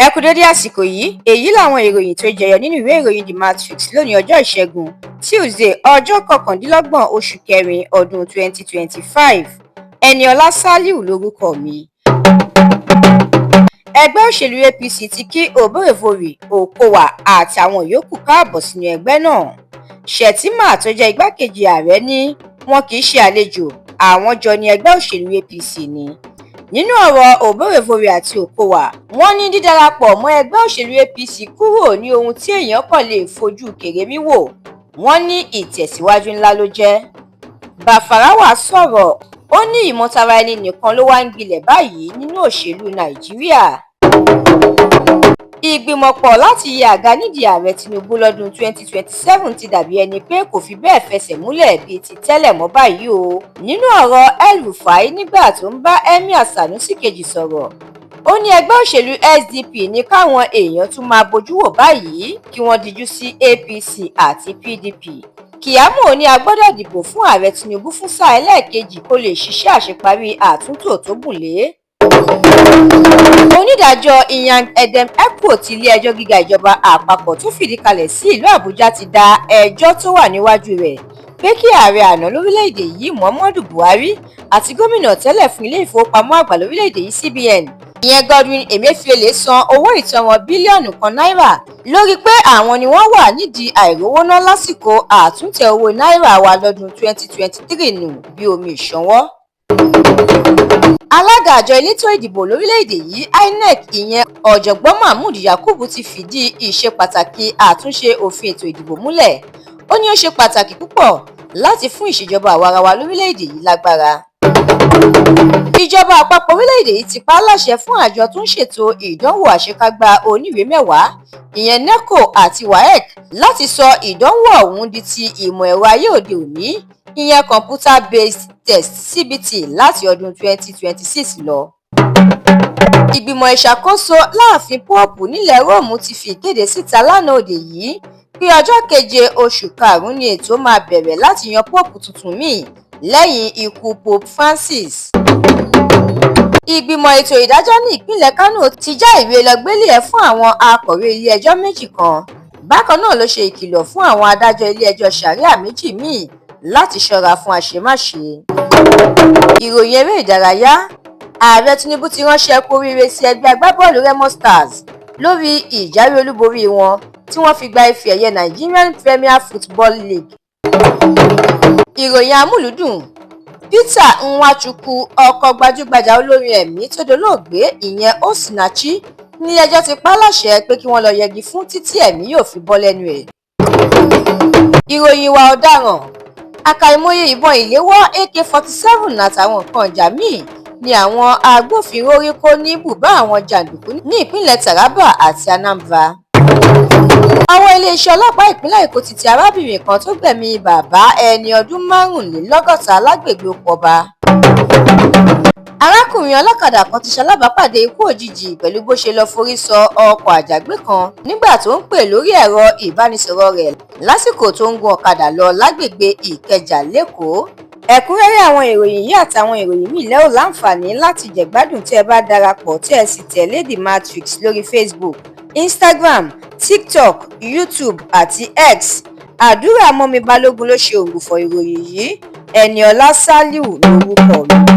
Ẹ kú dédé àsìkò yìí, èyí làwọn ìròyìn tó jẹyọ nínú ìwé ìròyìn TheMatrix lónìí ọjọ́ Ìṣẹ́gun Tuesday ọjọ́ 29 oṣù kẹrin ọdún 2025. Ẹniọlá Sálíù lórúkọ mi. Ẹgbẹ́ òṣèlú APC ti kí Òbórèvórì, Okowa àtàwọn yòókù káàbọ̀ sínú ẹgbẹ́ náà. Shettima tó jẹ́ igbákejì ààrẹ ní wọn kì í ṣe àlejò, àwọn jọ ní ẹgbẹ́ òṣèlú APC ni. Nínú ọ̀rọ̀ Òbórèvórì àti Okowa, wọ́n ní dídarapọ̀ mọ́ ẹgbẹ́ òṣèlú APC kúrò ní ohun tí èèyàn kàn lè fojú kèrèmí wò. Wọ́n ní ìtẹ̀síwájú ńlá ló jẹ́. Bafarawa sọ̀rọ̀, ó ní ìmọ̀tara ẹni nìkan ló wá ń gbilẹ̀ báyìí nínú òṣèlú Nàìjíríà. Ìgbìmọ̀pọ̀ láti yẹ àga nídìí ààrẹ Tinubu lọ́dún 2027 ti dàbí ẹni pé kò fi bẹ́ẹ̀ fẹsẹ̀ múlẹ̀ bíi ti tẹ́lẹ̀ mọ́ báyìí o. Nínú ọ̀rọ̀ El-Rufai nígbà tó ń bá Emir Sanusi kejì sọ̀rọ̀, ó ní ẹgbẹ́ òṣèlú SDP ní káwọn èèyàn tún máa bójú wò báyìí kí wọ́n dijú sí APC àti PDP. Kyamo ní a gbọ́dọ̀ dìbò fún ààrẹ Tinubu fún sáà ẹlẹ́ẹ̀kejì kó lè ṣiṣẹ́ àṣeparí àtúntò tó gùn lé. Onídàájọ́ Inyang Edem Ekwo ti ilé-ẹjọ́ gíga ìjọba àpapọ̀ tó fìdí kalẹ̀ sí ìlú Àbújá ti dá ẹjọ́ tó wà níwájú rẹ̀ pé kí ààrẹ àná lórílẹ̀‐èdè yìí Muhammadu Buhari àti gómìnà tẹ́lẹ̀ fún ilé ìfowópamọ́ àgbà lórílẹ̀‐èdè yìí CBN ìyẹn Godwin Emefiele san owó ìtanràn bílíọ̀nù kan náírà lórí pé àwọn ni wọ́n wà nídìí àìrówóná lásìkò àtúntẹ̀ owó náírà wa lọ́dún 2023 nù bí omi ìṣanwọ́. Alága àjọ elétò ìdìbò lórílẹ̀‐èdè yìí INEC ìyẹn ọ̀jọ̀gbọ́n Mahmood Yakubu ti fìdí ìṣe pàtàkì àtúnṣe òfin ètò ìdìbò múlẹ̀. Ó ní ó ṣe pàtàkì púpọ̀ láti fún ìṣèjọba àwarawa lórílẹ̀‐èdè yìí lágbára. Ìjọba àpapọ̀ orílẹ̀‐èdè yìí ti pa á láṣẹ fún àjọ tó ń ṣètò ìdánwò àṣekágbá oníwèé mẹ́wàá ìyẹn NECO àti WAEC láti sọ ìdánwò ọ̀hún di ti ìmọ̀ ẹ̀rọ ayé òde òní ìyẹn computer based test CBT láti ọdún 2026 lọ. Ìgbìmọ̀ ìṣàkóso láàfin Póòpù nílẹ̀ Róòmù ti fi ìkéde síta lánàá òde yìí pé ọjọ́ keje oṣù karùn-ún ni ètò máa bẹ̀rẹ̀ láti yan Póòpù tuntun míì lẹ́yìn ikú Pope Francis. Ìgbìmọ̀ ètò ìdájọ́ ní ìpínlẹ̀ Kánò ti já ìwé lọ́gbélé fún àwọn akọ̀wé ilé-ẹjọ́ méjì kan. Bákan náà ló ṣe ìkìlọ̀ fún àwọn adájọ́ ilé-ẹjọ́ Sharia méjì míì láti ṣọ́ra fún àṣemáṣe. Ìròyìn eré ìdárayá, ààrẹ Tinubu ti ránṣẹ́ kú oríire sí ẹgbẹ́ agbábọ́ọ̀lù Remo Stars lórí ìjáwé olúborí wọn tí wọ́n fi gba ife ẹ̀yẹ Nigerian Premier Football League. Ìròyìn amúlùúdùn, Peter Nwachukwu ọkọ gbajúgbajà olórin ẹ̀mí tó dolóògbé ìyẹn Osinachi nílé-ẹjọ́ ti pa á láṣẹ pé kí wọ́n lọ yẹgi fún títí ẹ̀mí yóò fi bọ́ lẹ́nu ẹ̀. Ìròyìn ìwà ọ̀daràn, àkàìmọye ìbọn ìléwọ́ AK-47 àtàwọn nǹkan ìjà míì ni àwọn agbófinró rí kó ní bùbá àwọn jàǹdùkú ní ìpínlẹ̀ Taraba àti Anambra. Àwọn iléeṣẹ́ ọlọ́pàá ìpínlẹ̀ Èkó ti arábìnrin kan tó gbẹ̀mí bàbá ẹni ọdún 45 lágbègbè Ọba. Arákùnrin ọlọ́kadà kan ti ṣalábàápàdé ikú òjijì pẹ̀lú bó ṣe lọ forí sọ ọkọ̀ àjàgbé kan nígbà tó ń pè lórí ẹ̀rọ ìbánisọ̀rọ̀ rẹ̀ lásìkò tó ń gun ọ̀kadà lọ lágbègbè Ìkẹjà lÉkòó. Ẹ̀kúnrẹ́rẹ́ àwọn ìròyìn yìí àtàwọn ìròyìn míì lẹ́ ò láǹfààní láti jẹ̀gbádùn tí ẹ bá darapọ̀ tí ẹ sì tẹ̀lé TheMatrix lórí Facebook, Instagram, TikTok, YouTube àti X. Àdúrà mọ́mi Balógun ló ṣe òǹgbùfọ̀ ìròyìn yìí. Ẹniọlá Sálíù lórúkọ mi.